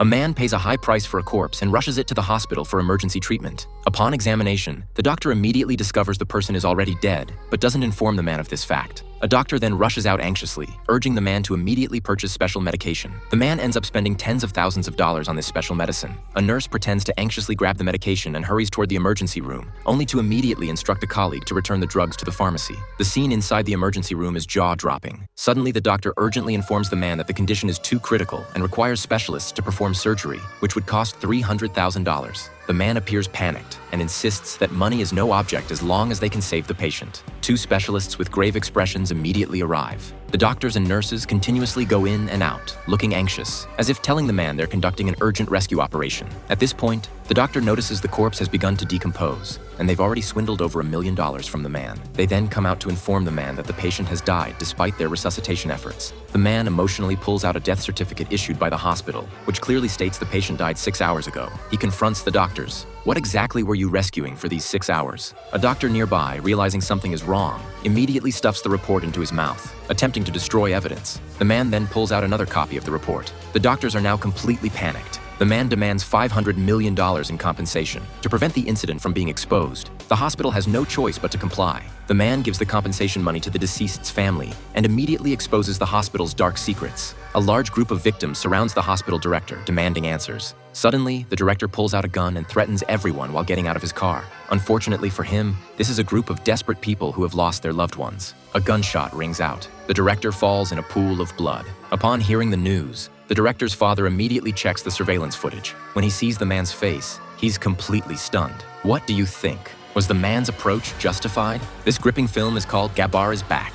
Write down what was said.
A man pays a high price for a corpse and rushes it to the hospital for emergency treatment. Upon examination, the doctor immediately discovers the person is already dead, but doesn't inform the man of this fact. A doctor then rushes out anxiously, urging the man to immediately purchase special medication. The man ends up spending tens of thousands of dollars on this special medicine. A nurse pretends to anxiously grab the medication and hurries toward the emergency room, only to immediately instruct a colleague to return the drugs to the pharmacy. The scene inside the emergency room is jaw-dropping. Suddenly, the doctor urgently informs the man that the condition is too critical and requires specialists to perform surgery, which would cost $300,000. The man appears panicked and insists that money is no object as long as they can save the patient. Two specialists with grave expressions immediately arrive. The doctors and nurses continuously go in and out, looking anxious, as if telling the man they're conducting an urgent rescue operation. At this point, the doctor notices the corpse has begun to decompose, and they've already swindled over $1 million from the man. They then come out to inform the man that the patient has died despite their resuscitation efforts. The man emotionally pulls out a death certificate issued by the hospital, which clearly states the patient died 6 hours ago. He confronts the doctors. What exactly were you rescuing for these 6 hours? A doctor nearby, realizing something is wrong, immediately stuffs the report into his mouth, attempting to destroy evidence. The man then pulls out another copy of the report. The doctors are now completely panicked. The man demands $500 million in compensation. To prevent the incident from being exposed, the hospital has no choice but to comply. The man gives the compensation money to the deceased's family and immediately exposes the hospital's dark secrets. A large group of victims surrounds the hospital director, demanding answers. Suddenly, the director pulls out a gun and threatens everyone while getting out of his car. Unfortunately for him, this is a group of desperate people who have lost their loved ones. A gunshot rings out. The director falls in a pool of blood. Upon hearing the news, the director's father immediately checks the surveillance footage. When he sees the man's face, he's completely stunned. What do you think? Was the man's approach justified? This gripping film is called Gabbar is Back.